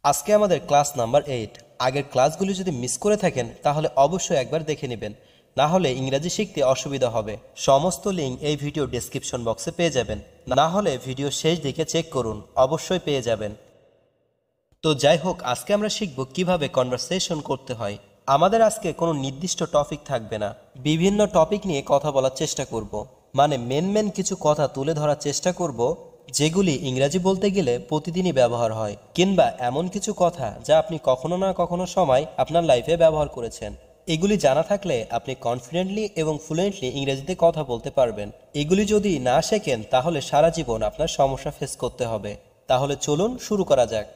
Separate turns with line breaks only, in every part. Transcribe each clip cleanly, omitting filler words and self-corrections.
আজকে আমাদের class number 8। আগের ক্লাসগুলি যদি মিস করে থাকেন তাহলে অবশ্যই একবার দেখে নেবেন, না হলে ইংরেজি শিখতে অসুবিধা হবে। সমস্ত লিঙ্ক এই ভিডিও ডেসক্রিপশন বক্সে পেয়ে যাবেন, না হলে ভিডিও শেষ দিকে চেক করুন, অবশ্যই পেয়ে যাবেন। তো যাই হোক, আজকে আমরা শিখব কিভাবে কনভারসেশন করতে হয়। আমাদের আজকে কোনো নির্দিষ্ট টপিক থাকবে না, বিভিন্ন টপিক নিয়ে কথা বলার চেষ্টা করব। মানে মেন কিছু কথা তুলে ধরার চেষ্টা করব যেগুলি ইংরাজি বলতে গেলে প্রতিদিনই ব্যবহার হয়, কিংবা এমন কিছু কথা যা আপনি কখনো না কখনো সময় আপনার লাইফে ব্যবহার করেছেন। এগুলি জানা থাকলে আপনি কনফিডেন্টলি এবং ফ্লুয়েন্টলি ইংরেজিতে কথা বলতে পারবেন। এগুলি যদি না শেখেন তাহলে সারা জীবন আপনার সমস্যা ফেস করতে হবে। তাহলে চলুন শুরু করা যাক।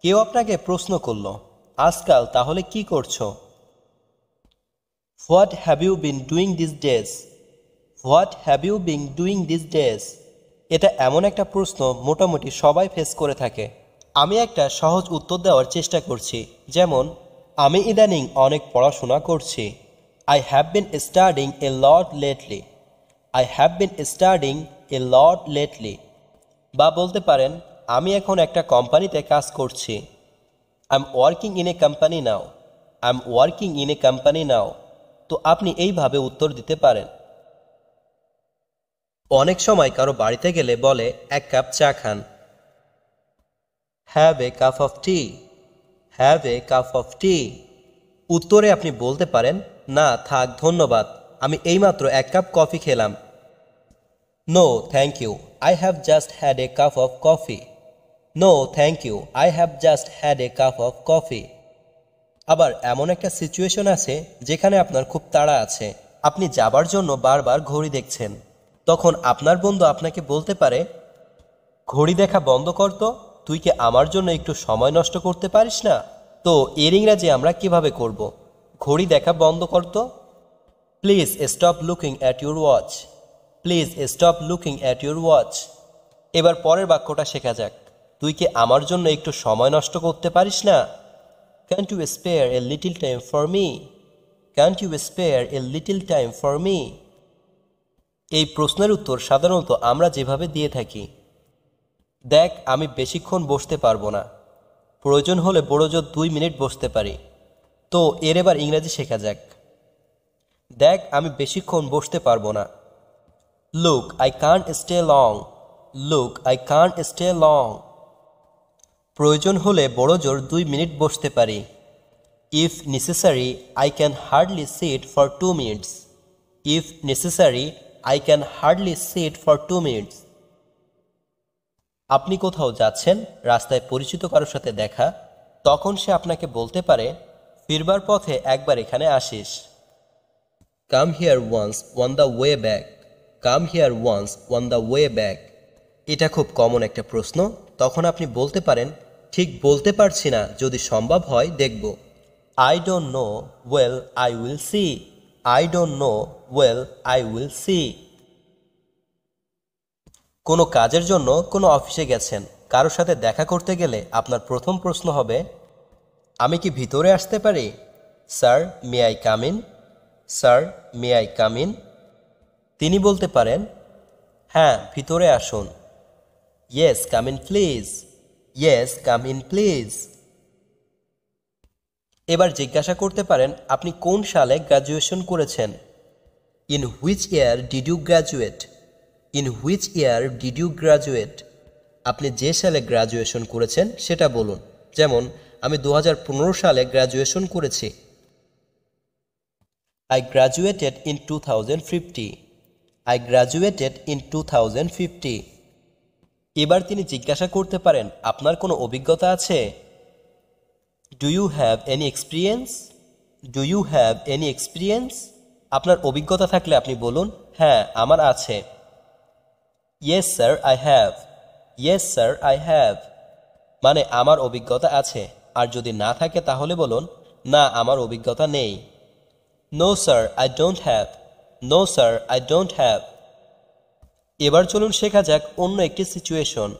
কেউ আপনাকে প্রশ্ন করলো, আজকাল তাহলে কি করছো? What have you been doing this days? What have you been doing this days? এটা এমন একটা প্রশ্ন মোটামুটি সবাই ফেস করে থাকে। আমি একটা সহজ উত্তর দেওয়ার চেষ্টা করছি, যেমন আমি ইদানিং অনেক পড়াশোনা করছি। I have been studying a lot lately. I have been studying a lot lately. বা বলতে পারেন, আমি এখন একটা কোম্পানিতে কাজ করছি। I am working in a company now. I am working in a company now. তো আপনি এইভাবে উত্তর দিতে পারেন। অনেক সময় কারো বাড়িতে গেলে বলে, এক কাপ চা খান। Have a cup of tea. Have a cup of tea. উত্তরে আপনি বলতে পারেন, না থাক ধন্যবাদ, আমি এইমাত্র এক কাপ কফি খেলাম। No thank you, I have just had a cup of coffee. No thank you, I have just had a cup of coffee. আবার এমন একটা সিচুয়েশন আছে যেখানে আপনার খুব তাড়া আছে, আপনি যাবার জন্য বারবার ঘড়ি দেখছেন। তখন আপনার বন্ধু আপনাকে বলতে পারে, ঘড়ি দেখা বন্ধ কর তো, তুই কি আমার জন্য একটু সময় নষ্ট করতে পারিস না? তো এর ইংরাজি আমরা কিভাবে করব? ঘড়ি দেখা বন্ধ কর তো। Please stop looking at your watch. Please stop looking at your watch. এবার পরের বাক্যটা শেখা যাক। তুই কি আমার জন্য একটু সময় নষ্ট করতে পারিস না? Can't you spare a little time for me? Can't you spare a little time for me? এই প্রশ্নের উত্তর সাধারণত আমরা যেভাবে দিয়ে থাকি, দেখ আমি বেশিক্ষণ বসতে পারবো না, প্রয়োজন হলে বড় জোর 2 মিনিট বসতে পারি। তো এর এবার ইংরেজি শেখা যাক। দেখ আমি বেশিক্ষণ বসতে পারবো না। Look, I can't stay long. Look, I can't stay long. প্রয়োজন হলে বড় জোর 2 মিনিট বসতে পারি। If necessary, I can hardly sit for 2 minutes. If necessary, I can hardly sit for 2 minutes. আপনি কোথাও যাচ্ছেন, রাস্তায় পরিচিত কারোর সাথে দেখা, তখন সে আপনাকে বলতে পারে, ফিরবার পথে একবার এখানে আসিস। Come here once on the way back. Come here once on the way back. এটা খুব কমন একটা প্রশ্ন। তখন আপনি বলতে পারেন, ঠিক বলতে পারছি না, যদি সম্ভব হয় দেখব। I don't know, well I will see. I don't know, well I will see. কোনো কাজের জন্য কোনো অফিসে গেছেন, কারোর সাথে দেখা করতে গেলে আপনার প্রথম প্রশ্ন হবে, আমি কি ভিতরে আসতে পারি? Sir may I come in? Sir may I come in? তিনি বলতে পারেন, হ্যাঁ ভিতরে আসুন। Yes come in please. Yes come in please. এবার জিজ্ঞাসা করতে পারেন, আপনি কোন সালে গ্র্যাজুয়েশন করেছেন? In which year did you graduate? In which year did you graduate? আপনি যে সালে গ্র্যাজুয়েশন করেছেন সেটা বলুন। যেমন আমি 2015 সালে গ্র্যাজুয়েশন করেছি। I graduated in 2050. I graduated in 2050. এবার তিনি জিজ্ঞাসা করতে পারেন, আপনার কোনো অভিজ্ঞতা আছে? Do you have any experience? Do you have any experience? আপনার অভিজ্ঞতা থাকলে আপনি বলুন, হ্যাঁ আমার আছে। Yes sir, I have. Yes sir, I have. মানে আমার অভিজ্ঞতা আছে। আর যদি না থাকে তাহলে বলুন, না আমার অভিজ্ঞতা নেই। No sir, I don't have. No sir, I don't have. এবার চলুন শেখা যাক অন্য একটি সিচুয়েশন।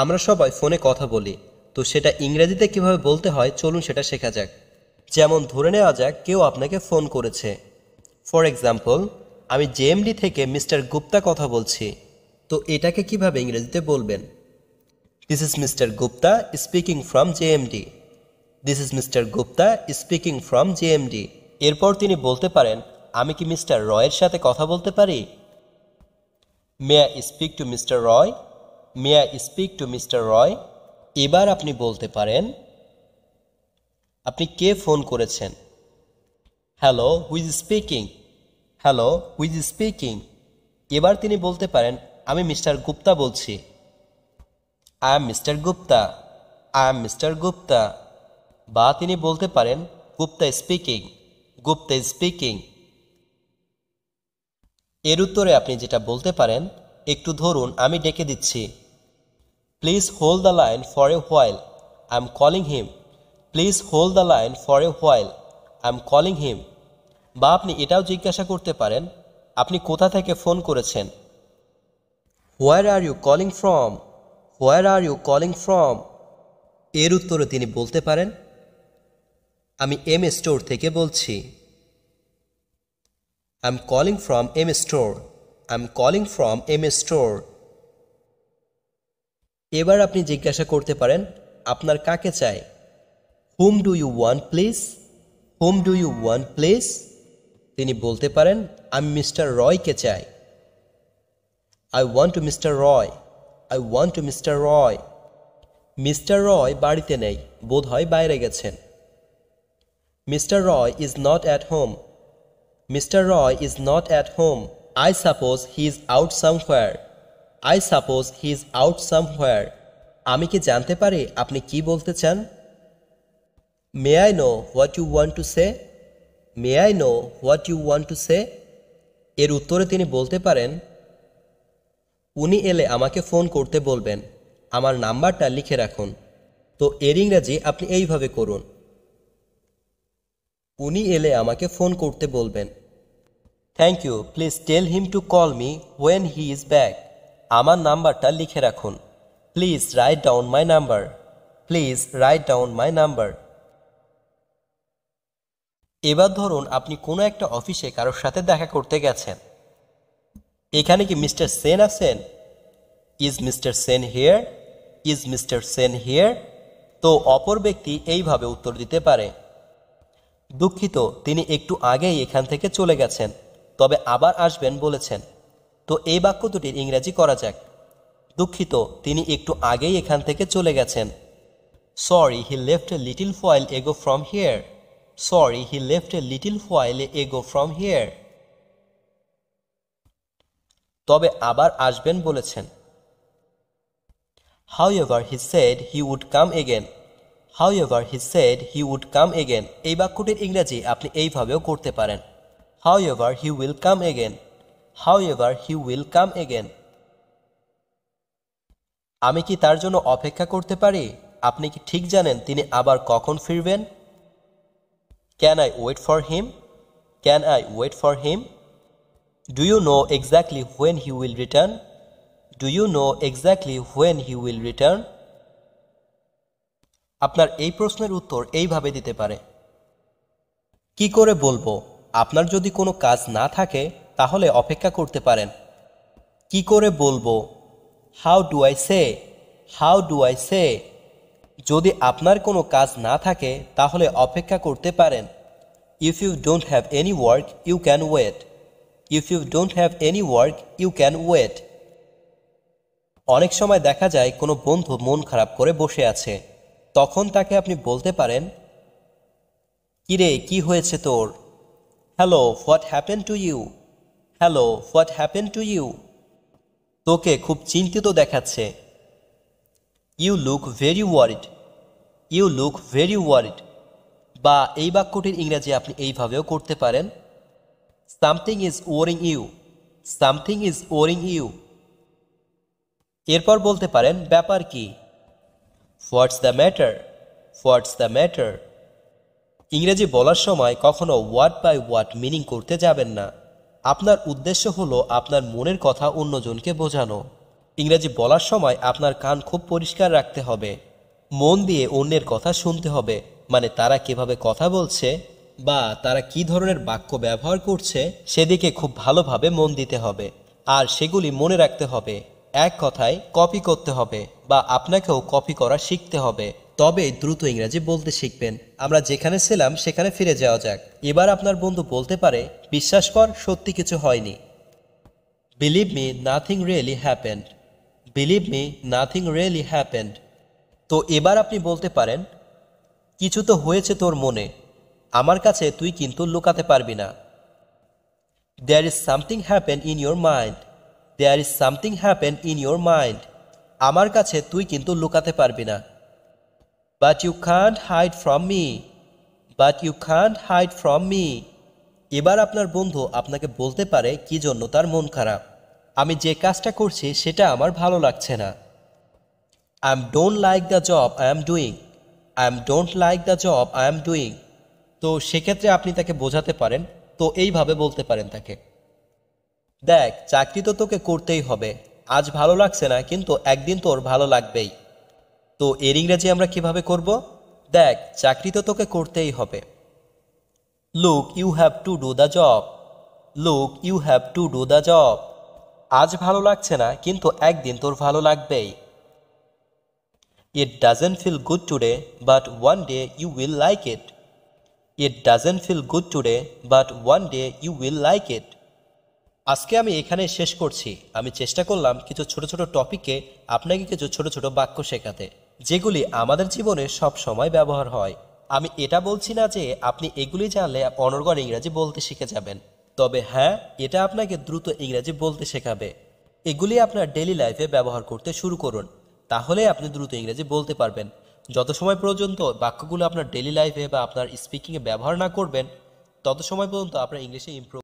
আমরা সবাই ফোনে কথা বলি, তো সেটা ইংরেজিতে কিভাবে বলতে হয় চলুন সেটা শেখা যাক। যেমন ধরে নেওয়া যাক কেউ আপনাকে ফোন করেছে। ফর এক্সাম্পল, আমি জেএমডি থেকে মিস্টার গুপ্তা কথা বলছি। তো এটাকে কিভাবে ইংরেজিতে বলবেন? This is Mr. Gupta speaking from JMD. This is Mr. Gupta speaking from JMD. এরপর তিনি বলতে পারেন, আমি কি মিস্টার রয়ের সাথে কথা বলতে পারি? May I speak to Mr. Roy? May I speak to Mr. Roy? এবার আপনি বলতে পারেন, আপনি কে ফোন করেছেন? Hello, who is speaking? Hello, who is speaking? এবার তিনি বলতে পারেন, আমি মিস্টার গুপ্তা বলছি। I M mister Gupta. I am mister Gupta. বা তিনি বলতে পারেন, গুপ্তা স্পিকিং। গুপ্তা স্পিকিং। এর উত্তরে আপনি যেটা বলতে পারেন, একটু ধরুন, আমি ডেকে দিচ্ছি। Please hold the line for a while, I am calling him. Please hold the line for a while, I am calling হিম। বা আপনি এটাও জিজ্ঞাসা করতে পারেন, আপনি কোথা থেকে ফোন করেছেন? Where are you calling from? Where are you calling from? এর উত্তরে তিনি বলতে পারেন, আমি এম স্টোর থেকে বলছি। I am calling from M store. I am calling from M store. এবার আপনি জিজ্ঞাসা করতে পারেন, আপনার কাকে চাই? Whom do you want please? Whom do you want please? তিনি বলতে পারেন, আমি মিস্টার রয়কে চাই। I want to Mister Roy. I want to Mister Roy. Mister Roy বাড়িতে নেই, বোধ হয় বাইরে গেছেন। Mister Roy is not at home. Mister Roy is not at home. I suppose he is out somewhere. I suppose he is out somewhere. আমি কি জানতে পারি আপনি কি বলতে চান? May I know what you want to say? May I know what you want to say? এর উত্তরে তিনি বলতে পারেন, উনি এলে আমাকে ফোন করতে বলবেন, আমার নাম্বারটা লিখে রাখুন। তো এর ইংরাজি আপনি এইভাবে করুন, উনি এলে আমাকে ফোন করতে বলবেন। Thank you, please tell him to call me when he is back. আমার নাম্বারটা লিখে রাখুন। Please write down my number. Please write down my number. এবার ধরুন, আপনি কোনো একটা অফিসে কারোর সাথে দেখা করতে গেছেন। এখানে কি মিস্টার সেন আছেন? Is mister Sen here? Is mister Sen here? তো অপর ব্যক্তি এইভাবে উত্তর দিতে পারে, দুঃখিত, তিনি একটু আগেই এখান থেকে চলে গেছেন, তবে আবার আসবেন বলেছেন। তো এই বাক্য দুটির ইংরাজি করা যাক। দুঃখিত, তিনি একটু আগেই এখান থেকে চলে গেছেন। Sorry, he left a little while ago from here. Sorry, he left a little while ago from here. তবে আবার আসবেন বলেছেন। However, he said he would come again. However, he said he would come again. এই বাক্যটির ইংরেজি আপনি এইভাবেও করতে পারেন, However, he will come again. However, he will come again. আমি কি তার জন্য অপেক্ষা করতে পারি? আপনি কি ঠিক জানেন তিনি আবার কখন ফিরবেন? Can I wait for him? Can I wait for him? Do you know exactly when he will return? Do you know exactly when he will return? আপনার এই প্রশ্নের উত্তর এইভাবে দিতে পারে, কি করে বলবো? আপনার যদি কোনো কাজ না থাকে তাহলে অপেক্ষা করতে পারেন। কি করে বলবো? How do I say? How do I say? যদি আপনার কোনো কাজ না থাকে তাহলে অপেক্ষা করতে পারেন। If you don't have any work, you can wait. If you don't have any work, you can wait. অনেক সময় দেখা যায় কোনো বন্ধু মন খারাপ করে বসে আছে, তখন তাকে আপনি বলতে পারেন, কিরে কি হয়েছে তোর? Hello, what happen to you? Hello, what happen to you? তোকে খুব চিন্তিত দেখাচ্ছে। You look very worried. You look very worried. বা এই বাক্যটির ইংরাজি আপনি এইভাবেও করতে পারেন, something is worrying you. Something is worrying you. এরপর বলতে পারেন, ব্যাপার কি? What's the matter? What's the matter? ইংরেজি বলার সময় কখনো ওয়ার্ড বাই ওয়ার্ড মিনিং করতে যাবেন না। আপনার উদ্দেশ্য হলো আপনার মনের কথা অন্যজনকে বোঝানো। ইংরেজি বলার সময় আপনার কান খুব পরিষ্কার রাখতে হবে, মন দিয়ে অন্যের কথা শুনতে হবে, মানে তারা কিভাবে কথা বলছে বা তারা কি ধরনের বাক্য ব্যবহার করছে সেদিকে খুব ভালোভাবে মন দিতে হবে আর সেগুলি মনে রাখতে হবে। এক কথায় কপি করতে হবে বা আপনাকেও কপি করা শিখতে হবে, তবে দ্রুত ইংরেজি বলতে শিখবেন। আমরা যেখানে ছিলাম সেখানে ফিরে যাওয়া যাক। এবার আপনার বন্ধু বলতে পারে, বিশ্বাস কর, সত্যি কিছু হয়নি। Believe me, nothing really happened. Believe me, nothing really happened. তো এবার আপনি বলতে পারেন, কিছু তো হয়েছে তোর মনে, আমার কাছে তুই কিন্তু লুকাতে পারবি না। There is something happen in your mind. There is something happen in your mind. আমার কাছে তুই কিন্তু লুকাতে পারবি না। But you can't hide from me. But you can't hide from me. এবার আপনার বন্ধু আপনাকে বলতে পারে কি জন্য তার মন খারাপ। আমি যে কাজটা করছি সেটা আমার ভালো লাগছে না। I am don't like the job I am doing. I am don't like the job I am doing. তো সেক্ষেত্রে আপনি তাকে বোঝাতে পারেন, তো এইভাবে বলতে পারেন তাকে, দেখ, চাকরি তো তোকে করতেই হবে। আজ ভালো লাগছে না, কিন্তু একদিন তোর ভালো লাগবেই। তো এর ইংরেজি আমরা কিভাবে করব? দেখ, চাকরি তো তোকে করতেই হবে। Look, you have to do the job. Look, you have to do the job. আজ ভালো লাগছে না, কিন্তু একদিন তোর ভালো লাগবেই। It doesn't feel good today, but one day you will like it. It doesn't feel good today, but one day you will like it. আজকে আমি এখানে শেষ করছি। আমি চেষ্টা করলাম কিছু ছোট ছোট টপিকে আপনাকে কিছু ছোট ছোট বাক্য শেখাতে, যেগুলি আমাদের জীবনে সব সময় ব্যবহার হয়। আমি এটা বলছি না যে আপনি এগুলি জানলে অনর্গল ইংরেজি বলতে শিখে যাবেন, তবে হ্যাঁ, এটা আপনাকে দ্রুত ইংরেজি বলতে শেখাবে। এগুলি আপনার ডেইলি লাইফে ব্যবহার করতে শুরু করুন, তাহলে আপনি দ্রুত ইংরেজি বলতে পারবেন। যত সময় পর্যন্ত বাক্যগুলো আপনার ডেইলি লাইফে বা আপনার স্পিকিংয়ে ব্যবহার না করবেন, তত সময় পর্যন্ত আপনার ইংলিশে ইমপ্রুভ